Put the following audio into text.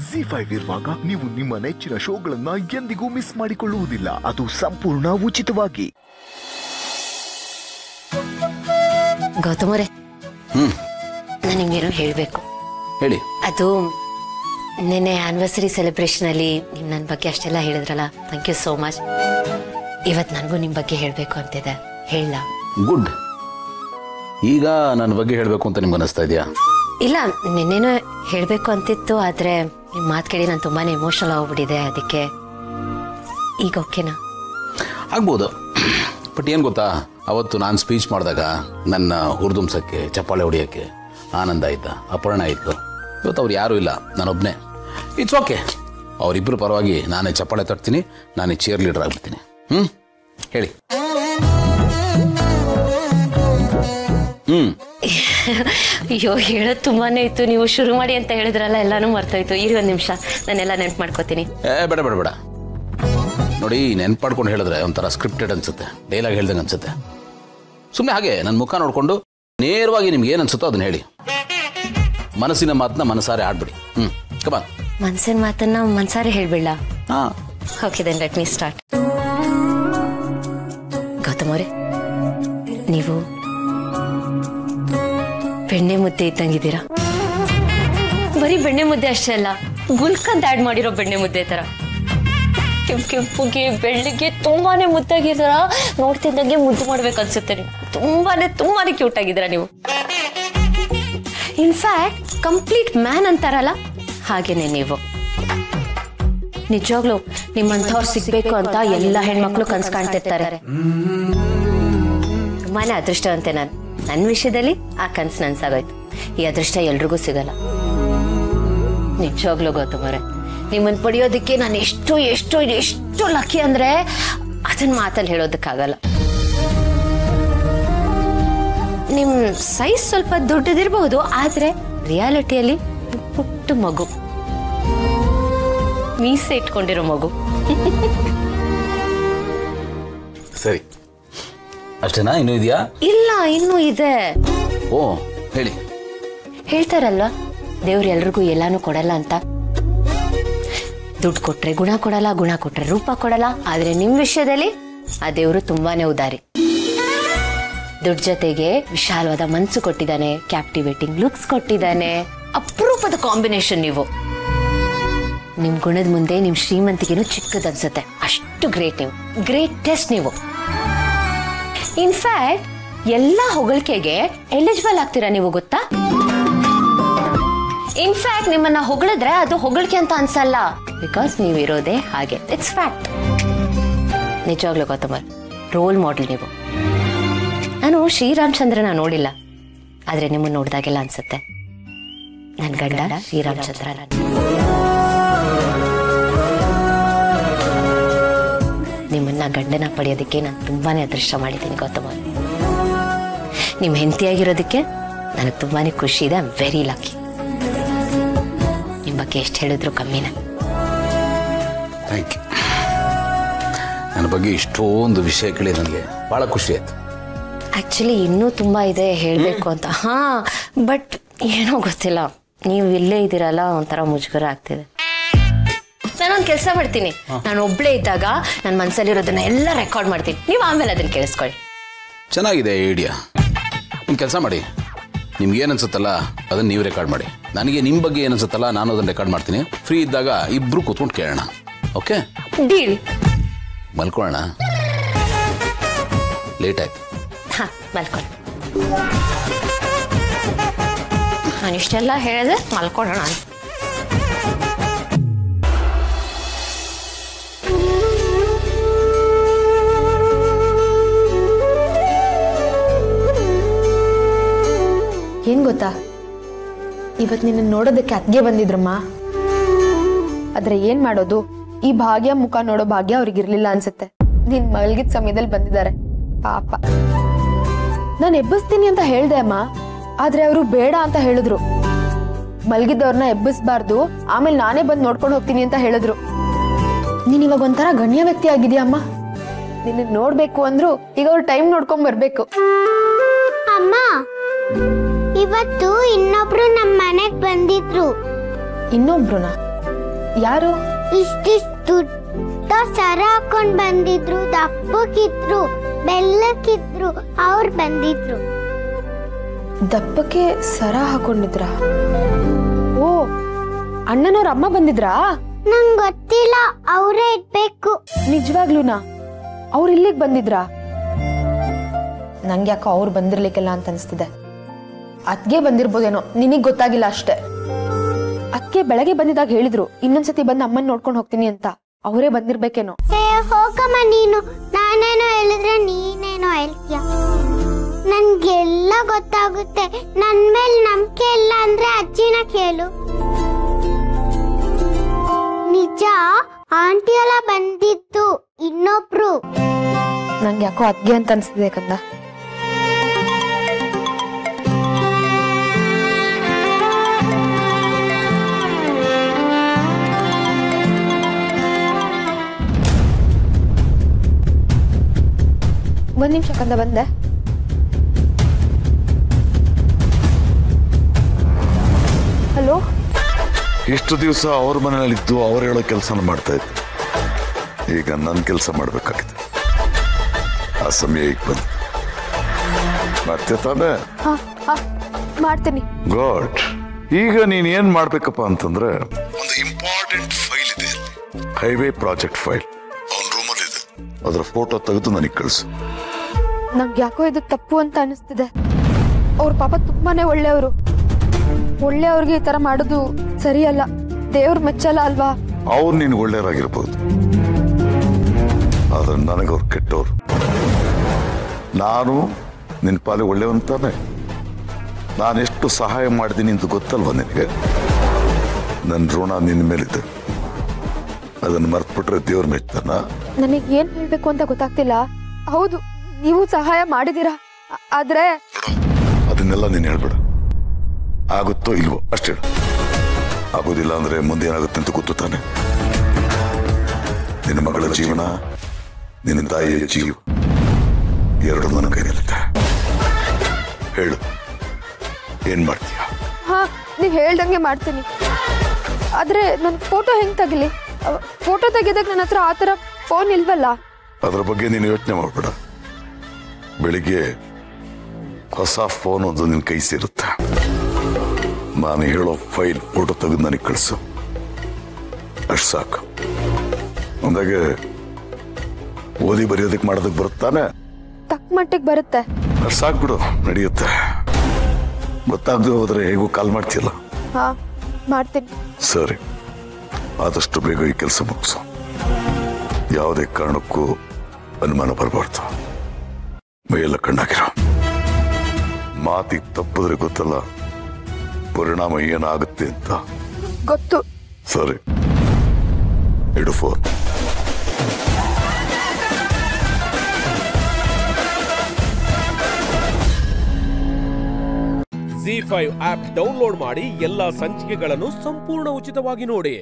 ZEE5 ಇರುವಾಗ ನೀವು ನಿಮ್ಮ ನೆಚ್ಚಿನ ಶೋಗಳನ್ನ ಎಂದಿಗೂ ಮಿಸ್ ಮಾಡಿಕೊಳ್ಳುವುದಿಲ್ಲ. ಅದು ಸಂಪೂರ್ಣ ಉಚಿತವಾಗಿ. ಗೌತಮರೇ, ನಾನು ನಿಮ್ಗೇನೋ ಹೇಳಬೇಕು. ಹೇಳಿ. ಅದು ನಿನ್ನೆ ಆನಿವರ್ಸರಿ ಸೆಲೆಬ್ರೇಷನ್ ಅಲ್ಲಿ ನೀವು ನನ್ನ ಬಗ್ಗೆ ಅಷ್ಟೆಲ್ಲ ಹೇಳಿದ್ರಲ್ಲ, ಥ್ಯಾಂಕ್ ಯು ಸೋ ಮಚ್. ಇವತ್ತು ನನಗೂ ನಿಮ್ಮ ಬಗ್ಗೆ ಹೇಳಬೇಕು ಅಂತಿದೆ, ಹೇಳ. ಗುಡ್. ಈಗ ನನ್ನ ಬಗ್ಗೆ ಹೇಳಬೇಕು ಅಂತ ನಿಮ್ಗೆ ಅನಿಸ್ತಾ ಇದೆಯಾ? ಇಲ್ಲ, ನಿನ್ನೇನೋ ಹೇಳಬೇಕು ಅಂತಿತ್ತು, ಆದರೆ ನಿಮ್ಮ ಮಾತು ಕೇಳಿ ನಾನು ತುಂಬಾ ಎಮೋಷನಲ್ ಆಗ್ಬಿಟ್ಟಿದೆ. ಅದಕ್ಕೆ ಈಗ ಓಕೆನಾ? ಆಗ್ಬೋದು. ಬಟ್ ಏನು ಗೊತ್ತಾ, ಅವತ್ತು ನಾನು ಸ್ಪೀಚ್ ಮಾಡಿದಾಗ ನನ್ನ ಹುರಿದುಂಬ್ಸೋಕ್ಕೆ, ಚಪ್ಪಾಳೆ ಹೊಡಿಯೋಕ್ಕೆ ಆನಂದ ಆಯ್ತಾ, ಅಪರ್ಣ ಆಯಿತು. ಇವತ್ತು ಅವ್ರು ಯಾರೂ ಇಲ್ಲ, ನಾನೊಬ್ಬನೇ. It's okay. ಅವರಿಬ್ಬರು ಪರವಾಗಿ ನಾನೇ ಚಪ್ಪಾಳೆ ತಟ್ತೀನಿ, ನಾನೇ ಚೇರ್ ಲೀಡರ್ ಆಗ್ಬಿಡ್ತೀನಿ. ಹೇಳಿ. ಅಯ್ಯೋ, ಹೇಳೋದು ತುಂಬಾನೇ ಇತ್ತು. ನೀವು ಶುರು ಮಾಡಿ ಅಂತ ಹೇಳಿದ್ರಲ್ಲ, ಎಲ್ಲಾನು ಮರ್ತೋಯ್ತು. ಇರಿ ಒಂದು ನಿಮಿಷ, ನಾನೆಲ್ಲ ನೆನ್ಪು ಮಾಡ್ಕೋತೀನಿ. ಬೇಡ ಬೇಡ ಬೇಡ. ನೋಡಿ, ನೆನ್ಪು ಮಾಡ್ಕೊಂಡು ಹೇಳಿದ್ರೆ ಒಂಥರ ಸ್ಕ್ರಿಪ್ಟೆಡ್ ಅನ್ಸುತ್ತೆ, ಡೈಲಾಗ್ ಹೇಳ್ದಂಗೆ ಅನ್ಸುತ್ತೆ. ಸುಮ್ಮನೆ ಹಾಗೆ ನನ್ನ ಮುಖ ನೋಡಿಕೊಂಡು ನೇರವಾಗಿ ನಿಮ್ಗೆ ಏನು ಅನ್ಸುತ್ತೋ ಅದನ್ನ ಹೇಳಿ. ಮನಸ್ಸಿನ ಮಾತನ್ನ ಮನಸಾರೆ ಆಡ್ಬಿಡಿ. ಕಮಾನ್. ಮನಸ್ಸಿನ ಮಾತನ್ನ ಮನಸಾರೆ ಹೇಳ್ಬಿಡ್ಲಾ? Okay, then let me start. Gautam ಅವರೇ, ನೀವು ಬೆಣ್ಣೆ ಮುದ್ದೆ ಇದ್ದಂಗಿದ್ದೀರಾ. ಬರೀ ಬೆಣ್ಣೆ ಮುದ್ದೆ ಅಷ್ಟೇ ಅಲ್ಲ, ಗುಲ್ಕಂದ್ ಆಡ್ ಮಾಡಿರೋ ಬೆಣ್ಣೆ ಮುದ್ದೆ ತರ ಕೆಂಪುಗೆ ಬೆಳ್ಳಿಗೆ ತುಂಬಾನೇ ಮುದ್ದಾಗಿದ್ದೀರ. ನೋಡ್ತಿದ್ದಂಗೆ ಮುದ್ದು ಮಾಡ್ಬೇಕು ಅನ್ಸುತ್ತೆ. ನೀವು ತುಂಬಾನೇ ಕ್ಯೂಟ್ ಆಗಿದ್ದೀರಾ ನೀವು. ಇನ್ಫ್ಯಾಕ್ಟ್ ಕಂಪ್ಲೀಟ್ ಮ್ಯಾನ್ ಅಂತಾರಲ್ಲ, ಹಾಗೇನೆ ನೀವು. ನಿಜವಾಗ್ಲು ನಿಮ್ಮಂಥವ್ರು ಸಿಗ್ಬೇಕು ಅಂತ ಎಲ್ಲ ಹೆಣ್ಮಕ್ಳು ಕನ್ಸು ಕಾಣ್ತಿರ್ತಾರೆ. ತುಂಬಾನೇ ಅದೃಷ್ಟವಂತೆ ನಾನು. ನನ್ನ ವಿಷಯದಲ್ಲಿ ಆ ಕನ್ಸು ನನ್ಸಾಗೋಯ್ತು. ಈ ಅದೃಷ್ಟ ಎಲ್ರಿಗೂ ಸಿಗಲ್ಲ. ನಿಜವಾಗ್ಲೂ ಗೌತಮ್ ಅವರೇ, ನಿಮ್ಮನ್ನ ಪಡೆಯೋದಕ್ಕೆ ನಾನು ಎಷ್ಟು ಎಷ್ಟು ಎಷ್ಟು ಲಕ್ಕಿ ಅಂದ್ರೆ ಅದನ್ನ ಮಾತಲ್ಲಿ ಹೇಳೋದಕ್ಕಾಗಲ್ಲ. ನಿಮ್ ಸೈಜ್ ಸ್ವಲ್ಪ ದೊಡ್ಡದಿರಬಹುದು, ಆದ್ರೆ ರಿಯಾಲಿಟಿಯಲ್ಲಿ ಪುಟ್ಟ ಮಗು, ಮೀಸೆ ಇಟ್ಕೊಂಡಿರೋ ಮಗು. ಸರಿ, ಅಷ್ಟೇನಾ? ಇನ್ನೂ ಇದೆಯಾ? ಇಲ್ಲ, ಇನ್ನೂ ಇದೆ. ಓ, ಹೇಳಿ. ಹೇಳ್ತಾರಲ್ವಾ, ದೇವ್ರು ಎಲ್ರಿಗೂ ಎಲ್ಲಾನು ಕೊಡಲ್ಲ ಅಂತ. ದುಡ್ಡು ಕೊಟ್ರೆ ಗುಣ ಕೊಡಲ್ಲ, ಗುಣ ಕೊಟ್ರೆ ರೂಪ ಕೊಡಲ್ಲ. ಆದ್ರೆ ನಿಮ್ ವಿಷಯದಲ್ಲಿ ಆ ದೇವ್ರು ತುಂಬಾನೇ ಉದಾರಿ. ದುಡ್ಡು ಜೊತೆಗೆ ವಿಶಾಲವಾದ ಮನ್ಸು ಕೊಟ್ಟಿದ್ದಾನೆ, ಕ್ಯಾಪ್ಟಿವೇಟಿಂಗ್ ಲುಕ್ಸ್ ಕೊಟ್ಟಿದ್ದಾನೆ. ಅಪರೂಪದ ಕಾಂಬಿನೇಷನ್ ನೀವು. ನಿಮ್ ಗುಣದ ಮುಂದೆ ನಿಮ್ ಶ್ರೀಮಂತಿಗೆನೂ ಚಿಕ್ಕದನ್ಸುತ್ತೆ. ಅಷ್ಟು ಗ್ರೇಟ್ ನೀವು, ಗ್ರೇಟೆಸ್ಟ್ ನೀವು. ಇನ್ಫ್ಯಾಕ್ಟ್ ಎಲ್ಲ ಹೊಗಳಿಕೆಗೆ ಎಲಿಜಿಬಲ್ ಆಗ್ತೀರಾ ನೀವು, ಗೊತ್ತಾ? ಇನ್ಫ್ಯಾಕ್ಟ್ ನಿಮ್ಮನ್ನ ಹೊಗಳಿದ್ರೆ ಅದು ಹೊಗಳಿಕೆ ಅಂತ ಅನ್ಸಲ್ಲ, ಬಿಕಾಸ್ ನೀವಿರೋದೇ ಹಾಗೆ. It's fact. ನಿಜವಾಗ್ಲೂ ಗೌತಮ್, ರೋಲ್ ಮಾಡೆಲ್ ನೀವು. ನಾನು ಶ್ರೀರಾಮಚಂದ್ರನ ನೋಡಿಲ್ಲ, ಆದ್ರೆ ನಿಮ್ಮನ್ನ ನೋಡಿದಾಗೆಲ್ಲ ಅನ್ಸುತ್ತೆ ನನ್ನ ಗಂಡ ಶ್ರೀರಾಮಚಂದ್ರ. ನಿಮ್ಮನ್ನ ಗಂಡನ ಪಡೆಯೋದಕ್ಕೆ ನಾನು ತುಂಬಾನೇ ಅದೃಷ್ಟ ಮಾಡಿದ್ದೀನಿ ಗೌತಮ್. ನಿಮ್ಮ ಹೆಂಡತಿಯಾಗಿರೋದಕ್ಕೆ ನನಗೆ ತುಂಬಾನೇ ಖುಷಿ ಇದೆ. I am very lucky. ನಿಮ್ಮ ಬಗ್ಗೆ ಎಷ್ಟು ಹೇಳಿದ್ರು ಕಮ್ಮಿನೇ. Thank you. ನನ್ನ ಬಗ್ಗೆ ಇಷ್ಟೊಂದು ವಿಷಯ ಕೇಳಿ ನನಗೆ ಬಹಳ ಖುಷಿ ಆಯ್ತು. ಆಕ್ಚುಲಿ ಇನ್ನೂ ತುಂಬಾ ಇದೆ ಹೇಳಬೇಕು ಅಂತ. ಬಟ್ ಏನೋ ಗೊತ್ತಿಲ್ಲ, ನೀವು ಇಲ್ಲೇ ಇದ್ದೀರಲ್ಲ, ಒಂಥರ ಮುಜುಗರ ಆಗ್ತಿದೆ. ನಾನೊಂದು ಕೆಲಸ ಮಾಡ್ತೀನಿ, ನಾನು ಒಬ್ಳೇ ಇದ್ದಾಗ ನನ್ನ ಮನಸ್ಸಲ್ಲಿರೋದನ್ನ ಎಲ್ಲ ರೆಕಾರ್ಡ್ ಮಾಡ್ತೀನಿ, ನೀವು ಆಮೇಲೆ ಅದನ್ನ ಕೇಳಿಸ್ಕೊಳ್ಳಿ. ಚೆನ್ನಾಗಿದೆ ಐಡಿಯಾ. ಒಂದು ಕೆಲಸ ಮಾಡಿ, ನಿಮ್ಗೆ ಏನು ಅನ್ಸುತ್ತಲ್ಲ ಅದನ್ನ ನೀವು ರೆಕಾರ್ಡ್ ಮಾಡಿ, ನನಗೆ ನಿಮ್ಮ ಬಗ್ಗೆ ಏನು ಅನ್ಸುತ್ತಲ್ಲ ನಾನು ಅದನ್ನ ರೆಕಾರ್ಡ್ ಮಾಡ್ತೀನಿ. ಫ್ರೀ ಇದ್ದಾಗ ಇಬ್ರು ಕೂತ್ಕೊಂಡು ಕೇಳೋಣ. ಓಕೆ? ಡೀಲ್. ಮಲ್ಕೊಳ್ಳೋಣ. ಲೇಟ್ ಆಯ್ತು. ಮಲ್ಕೊಳ್ಳಿ. ನಾನು ಇಷ್ಟೆಲ್ಲ ಹೇಳಿದ್ರೆ ಮಲ್ಕೊಳ್ಳೋಣ ಅಂತ. ಏನ್ ಗೊತ್ತಾ, ಇವತ್ತು ನಿನ್ನ ನೋಡೋದಕ್ಕೆ ಅತ್ತಿಗೆ ಬಂದಿದ್ರಮ್ಮ. ಆದ್ರೆ ಏನ್ ಮಾಡೋದು, ಈ ಭಾಗ್ಯ ಮುಖ ನೋಡೋ ಭಾಗ್ಯ ಅವ್ರಿಗಿರ್ಲಿಲ್ಲ ಅನ್ಸುತ್ತೆ. ನಿನ್ ಮಲ್ಗಿದ ಸಮಯದಲ್ಲಿ ಬಂದಿದ್ದಾರೆ ಪಾಪ. ನಾನು ಎಬ್ಬಿಸ್ತೀನಿ ಅಂತ ಹೇಳ್ದೆ ಅಮ್ಮ, ಆದ್ರೆ ಅವರು ಬೇಡ ಅಂತ ಹೇಳಿದ್ರು. ಮಲ್ಗಿದ್ದವ್ರನ್ನ ಎಬ್ಬಿಸ್ಬಾರ್ದು, ಆಮೇಲೆ ನಾನೇ ಬಂದು ನೋಡ್ಕೊಂಡು ಹೋಗ್ತೀನಿ ಅಂತ ಹೇಳಿದ್ರು. ನೀನ್ ಇವಾಗ ಒಂಥರ ಗಣ್ಯ ವ್ಯಕ್ತಿ ಆಗಿದ್ಯಾ ಅಮ್ಮ. ನಿನ್ನ ನೋಡ್ಬೇಕು ಅಂದ್ರು ಈಗ ಅವ್ರು ಟೈಮ್ ನೋಡ್ಕೊಂಡ್ ಬರ್ಬೇಕು. ಅಮ್ಮ, ಇವತ್ತು ಇನ್ನೊಬ್ರು ನಮ್ಮ ಮನೆಗ್ ಬಂದಿದ್ರು. ಇನ್ನೊಬ್ರುನಾ? ಯಾರು? ಇಷ್ಟಿಷ್ಟು ದೊಡ್ಡ ಸರ ಹಾಕೊಂಡ್ ಬಂದಿದ್ರು, ದಪ್ಪಕ್ಕಿದ್ರು, ಬೆಲ್ಲಕ್ಕಿದ್ರು, ಅವ್ರು ಬಂದಿದ್ರು. ದಪ್ಪಕ್ಕೆ ಸರ ಹಾಕೊಂಡಿದ್ರ? ಓ, ಅಣ್ಣನವ್ರ ಅಮ್ಮ ಬಂದಿದ್ರಾ? ನಂಗ್ ಗೊತ್ತಿಲ್ಲ, ಅವರೇ ಇರ್ಬೇಕು. ನಿಜವಾಗ್ಲೂನಾ? ಅವ್ರು ಇಲ್ಲಿಗೆ ಬಂದಿದ್ರಾ? ನಂಗೆ ಯಾಕೋ ಅವ್ರು ಬಂದಿರ್ಲಿಕ್ಕಿಲ್ಲ ಅಂತ ಅನ್ಸ್ತಿದೆ. ಅದ್ಗೆ ಬಂದಿರ್ಬೋದೇನೋ, ನಿನಗ್ ಗೊತ್ತಾಗಿಲ್ಲ ಅಷ್ಟೇ. ಅದಕ್ಕೆ ಬೆಳಗ್ಗೆ ಬಂದಿದಾಗ ಹೇಳಿದ್ರು ಇನ್ನೊಂದ್ಸತಿ ಬಂದು ಅಮ್ಮನ್ ನೋಡ್ಕೊಂಡು ಹೋಗ್ತೀನಿ ಅಂತ. ಅವರೇ ಬಂದಿರ್ಬೇಕೇನೋ. ಹೋಗಮ್ಮ ನೀನು, ನಾನೇನೋ ಹೇಳಿದ್ರೆ ನೀನೇನೋ ಹೇಳ್ತೀಯ. ನನ್ಗೆಲ್ಲ ಗೊತ್ತಾಗುತ್ತೆ. ನನ್ ಮೇಲೆ ನಂಬಿಕೆ ಇಲ್ಲ ಅಂದ್ರೆ ಅಜ್ಜಿನ ಕೇಳು. ನಿಜ, ಆಂಟಿ ಎಲ್ಲ ಬಂದಿತ್ತು, ಇನ್ನೊಬ್ರು. ನಂಗೆ ಯಾಕೋ ಅದ್ಗೆ ಅಂತ ಅನ್ಸ್ತಿದೆ ಕಂದ. ಒಂದ್ ನಿಮಿಷ ಕಂದ, ಬಂದೆ. ಹಲೋ. ಇಷ್ಟು ದಿವಸ ಅವ್ರ ಮನೆಯಲ್ಲಿದ್ದು ಅವ್ರು ಹೇಳೋ ಕೆಲಸನ ಮಾಡ್ತಾ ಇದ್ದೆ. ಈಗ ನನ್ನ ಕೆಲಸ ಮಾಡ್ಬೇಕಾಗಿದೆ. ಆ ಸಮಯ ಈಗ ಬಂದು ಮಾಡ್ತೇ ತಾನೆ? ಮಾಡ್ತೀನಿ. ಗಾಡ್, ಈಗ ನೀನ್ ಏನ್ ಮಾಡ್ಬೇಕಪ್ಪ ಅಂತಂದ್ರೆ, ಒಂದು ಇಂಪಾರ್ಟೆಂಟ್ ಫೈಲ್ ಇದೆ, ಹೈವೇ ಪ್ರಾಜೆಕ್ಟ್ ಫೈಲ್. ಅವನ ರೂಮಲ್ಲಿ ಇದೆ. ಅದರ ಫೋಟೋ ತೆಗೆದು ನನಗೆ ಕಳಿಸು. ನಂಗೆ ಯಾಕೋ ಇದು ತಪ್ಪು ಅಂತ ಅನಿಸ್ತಿದೆ. ಅವ್ರ ಪಾಪ ತುಂಬಾನೇ ಒಳ್ಳೆಯವರು. ಒಳ್ಳೆಯವ್ರಿಗೆ ಈ ತರ ಮಾಡೋದು ಸರಿಯಲ್ಲ. ದೇವ್ರ ಮೆಚ್ಚಲ್ಲ ಅಲ್ವಾ? ಅವ್ರು ನೀನು ಒಳ್ಳೆಯವರಾಗಿರ್ಬೋದು, ಆದ್ರೆ ನನಗವ್ರು ಕೆಟ್ಟವ್ರು. ನಾನು ನಿನ್ನ ಪಾಲಿ ಒಳ್ಳೆಯವಂತಾನೆ. ನಾನೆಷ್ಟು ಸಹಾಯ ಮಾಡಿದ್ದೀನಿ ಅಂತ ಗೊತ್ತಲ್ವ ನಿನಗೆ? ನನ್ನ ಋಣ ನಿನ್ನ ಮೇಲಿದೆ. ಅದನ್ನು ಮರ್ತ್ಬಿಟ್ರೆ ದೇವ್ರ ಮೆಚ್ತಾನ? ನನಗೆ ಏನ್ ಹೇಳ್ಬೇಕು ಅಂತ ಗೊತ್ತಾಗ್ತಿಲ್ಲ. ಹೌದು, ನೀವು ಸಹಾಯ ಮಾಡಿದೀರಾ, ಆದ್ರೆ ಅದನ್ನೆಲ್ಲ ನೀನು ಹೇಳ್ಬೇಡ. ಆಗುತ್ತೋ ಇಲ್ವೋ ಅಷ್ಟೇ. ಆಗೋದಿಲ್ಲ ಅಂದ್ರೆ ಮುಂದೆ ಏನಾಗುತ್ತೆ ಅಂತ ಗೊತ್ತು ತಾನೆ. ನಿನ್ನ ಮಗಳ ಜೀವನ, ನಿನ್ನ ತಾಯಿಯ ಜೀವ ಎರಡು ನನ್ನ ಕೈಯಲ್ಲಿದೆ. ಹೇಳು, ಏನ್ ಮಾಡ್ತೀಯ? ಹಾ, ನೀವ್ ಹೇಳ್ದಂಗೆ ಮಾಡ್ತೀನಿ. ಆದ್ರೆ ನನ್ ಫೋಟೋ ಹೆಂಗ್ ತೆಗಿಲಿ? ಫೋಟೋ ತೆಗೆದಾಗ ನನ್ನ ಹತ್ರ ಆತರ ಫೋನ್ ಇಲ್ವಲ್ಲ. ಅದ್ರ ಬಗ್ಗೆ ನೀನು ಯೋಚನೆ ಮಾಡ್ಬೇಡ. ಬೆಳಿಗ್ಗೆ ಹೊಸ ಫೋನ್ ಒಂದು ನಿನ್ನ ಕೈ ಸೇರುತ್ತೆ. ನಾನು ಹೇಳೋ ಫೈಲ್ ಫೋಟೋ ತೆಗೆದು ನನಗೆ ಕಳಿಸು, ಅಷ್ಟು ಸಾಕು. ಅಂದಾಗೆ ಓದಿ ಬರೆಯೋದಕ್ಕೆ ಮಾಡೋದಕ್ಕೆ ಬರುತ್ತಾನೆ? ತಕ್ಕ ಮಟ್ಟಿಗೆ ಬರುತ್ತೆ. ಅಷ್ಟು ಸಾಕು ಬಿಡು, ನಡೆಯುತ್ತೆ. ಗೊತ್ತಾಗದೆ ಹೋದ್ರೆ ಹೇಗೂ ಕಾಲ್ ಮಾಡ್ತೀಯಲ್ಲ? ಹಾ, ಮಾಡ್ತೀನಿ. ಸರಿ, ಆದಷ್ಟು ಬೇಗ ಈ ಕೆಲಸ ಮುಗಿಸು. ಯಾವುದೇ ಕಾರಣಕ್ಕೂ ಅನುಮಾನ ಬರಬಾರ್ದು. ಮೈಯೆಲ್ಲ ಕಣ್ಣಾಗಿರೋ. ಮಾತಿಗೆ ತಪ್ಪಿದ್ರೆ ಗೊತ್ತಲ್ಲ ಪರಿಣಾಮ ಏನಾಗುತ್ತೆ ಅಂತ. ಗೊತ್ತು. ಸರಿ, ಇಡು ಫೋನ್. ZEE5 ಆಪ್ ಡೌನ್ಲೋಡ್ ಮಾಡಿ ಎಲ್ಲಾ ಸಂಚಿಕೆಗಳನ್ನು ಸಂಪೂರ್ಣ ಉಚಿತವಾಗಿ ನೋಡಿ.